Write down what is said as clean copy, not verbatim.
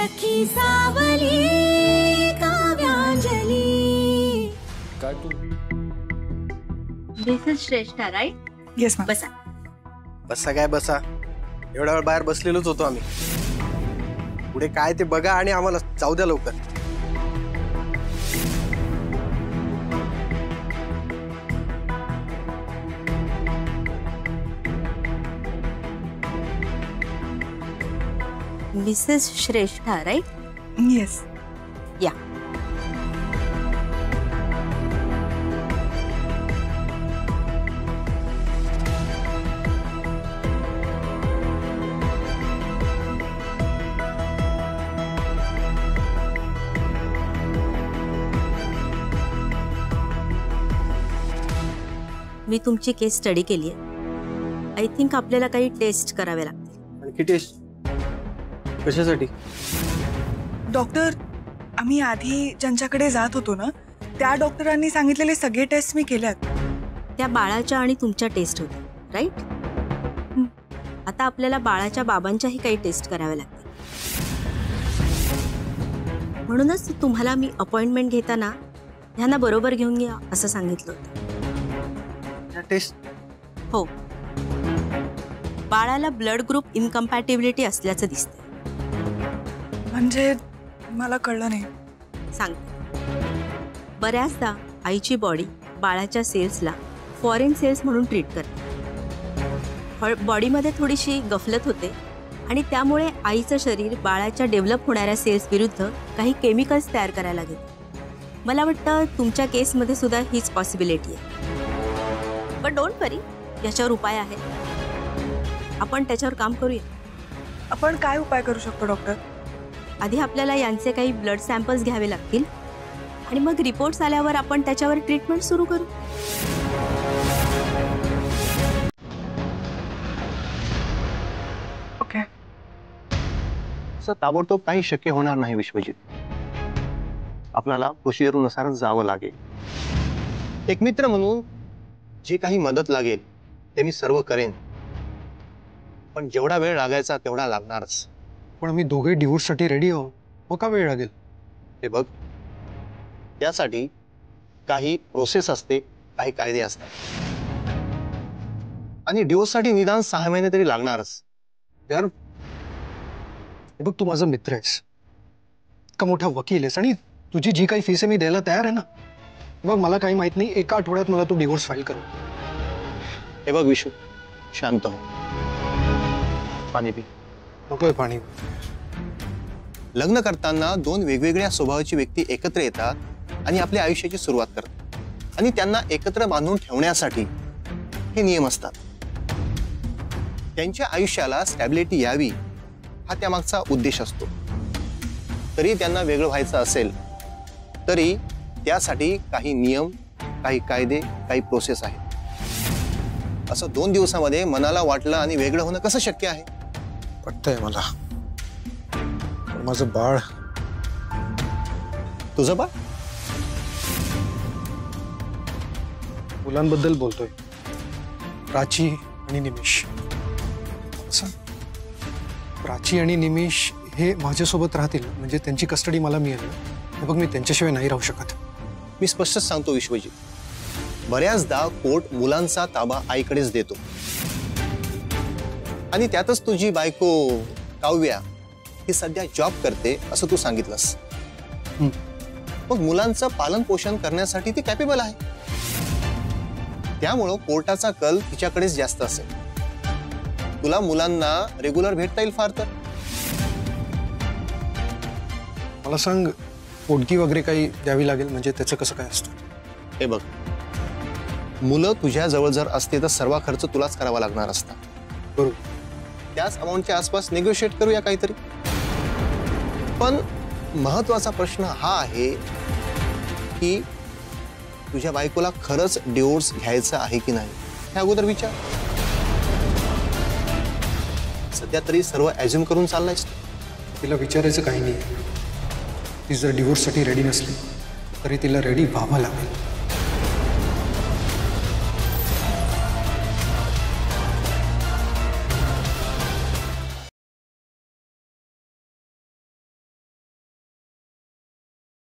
सखी सावली काव्यांजली। काय तू? This is Shreshtha, right? Yes ma'am. बसा बसा काय बसा, एवढा वेळ बाहेर बसलेलोच होतो आम्ही। पुढे काय ते बघा आणि आम्हाला जाऊ द्या लवकर। मिसेस श्रेष्ठा, राईट? येस। या मी तुमची केस स्टडी केली आहे। आय थिंक आपल्याला काही टेस्ट करावे लागतील। आणखी टेस्ट कशासाठी? डॉक्टर, आम्ही आधी ज्यांच्याकडे जात होतो ना, त्या डॉक्टरांनी सांगितलेले सगळे टेस्ट मी केल्यात। त्या बाळाच्या आणि तुमच्या टेस्ट होत्या, राईट? आता आपल्याला बाळाच्या बाबांच्याही काही टेस्ट कराव्या लागतील। म्हणूनच तुम्हाला मी अपॉइंटमेंट घेताना ह्यांना बरोबर घेऊन घ्या असं सांगितलं होतं। टेस्ट? हो, बाळाला ब्लड ग्रुप इनकम्पॅटिबिलिटी असल्याचं दिसतंय। म्हणजे मला कळलं नाही। सांगते, बऱ्याचदा आईची बॉडी बाळाच्या सेल्सला फॉरेन सेल्स म्हणून ट्रीट करते। बॉडीमध्ये थोडीशी गफलत होते आणि त्यामुळे आईचं शरीर बाळाच्या डेव्हलप होणाऱ्या सेल्स विरुद्ध काही केमिकल्स तयार करायला घेते। मला वाटतं तुमच्या केसमध्ये सुद्धा हीच पॉसिबिलिटी आहे। पण डोंट वरी, याच्यावर उपाय आहे, आपण त्याच्यावर काम करूया। आपण काय उपाय करू शकतो डॉक्टर? आधी आपल्याला यांचे काही ब्लड सॅम्पल्स घ्यावे लागतील आणि मग रिपोर्ट्स आल्यावर आपण त्याच्यावर ट्रीटमेंट सुरू करू। ओके। असं ताबडतोब काही शक्य होणार नाही विश्वजित, आपल्याला प्रोसिजरनुसार जावं लागेल। एक मित्र म्हणून जे काही मदत लागेल ते मी सर्व करेन, पण जेवढा वेळ लागायचा तेवढा लागणारच। पण आम्ही दोघे डिवोर्ससाठी रेडी आहोत, मग का वेळ लागेल? हे बघ, त्यासाठी काही प्रोसेस असते, काही कायदे असतात आणि डिवोर्ससाठी निदान 6 महिने तरी लागणारच। यार हे बघ, तू माझा मित्र आहेस, का मोठा वकील आहेस आणि तुझी जी काही फीस आहे मी द्यायला तयार आहे ना। बघ, मला काही माहित नाही, एका आठवड्यात मला तू डिवोर्स फाईल कर। हे बघ विशू, शांत हो, पाणी पी। नकोय पाणी। लग्न करताना दोन वेगवेगळ्या स्वभावाची व्यक्ती एकत्र येतात आणि आपल्या आयुष्याची सुरुवात करतात आणि त्यांना एकत्र बांधून ठेवण्यासाठी हे नियम असतात। त्यांच्या आयुष्याला स्टॅबिलिटी यावी हा त्यामागचा उद्देश असतो। तरी त्यांना वेगळं व्हायचं असेल तरी त्यासाठी काही नियम, काही कायदे, काही प्रोसेस आहेत। असं 2 दिवसामध्ये मनाला वाटलं आणि वेगळं होणं कसं शक्य आहे? पटतंय मला, पण माझं बाळ। तुझं बाळ? मुलांबद्दल बोलतोय, प्राची आणि निमिष। असं प्राची आणि निमिष हे माझ्यासोबत राहतील म्हणजे त्यांची कस्टडी मला मिळेल। हे बघ, मी त्यांच्याशिवाय नाही राहू शकत। मी स्पष्ट सांगतो विश्वजित, बऱ्याचदा कोर्ट मुलांचा ताबा आईकडेच देतो आणि त्यातच तुझी बायको काव्या ही सध्या जॉब करते असं तू सांगितलंस। मग मुलांचं पालन पोषण करण्यासाठी ती कॅपेबल आहे, त्यामुळं कोर्टाचा कल तिच्याकडेच जास्त असेल। तुला मुलांना रेग्युलर भेटता येईल फार तर। मला सांग, पोटगी वगैरे काही द्यावी लागेल म्हणजे त्याचं कसं काय असतं? हे बघ, मुलं तुझ्या जवळ जर असते तर सर्व खर्च तुलाच करावा लागणार असता। बरोबर, त्याच अमाउंटच्या आसपास निगोशिएट करूया काहीतरी। पण महत्वाचा प्रश्न हा आहे की तुझ्या बायकोला खरंच डिवोर्स घ्यायचा आहे की नाही हे अगोदर विचार। सध्या तरी सर्व ॲज्युम करून चाललायस। तिला विचारायचं काही नाही। ती जर डिवोर्ससाठी रेडी नसली तरी तिला रेडी व्हावं लागेल।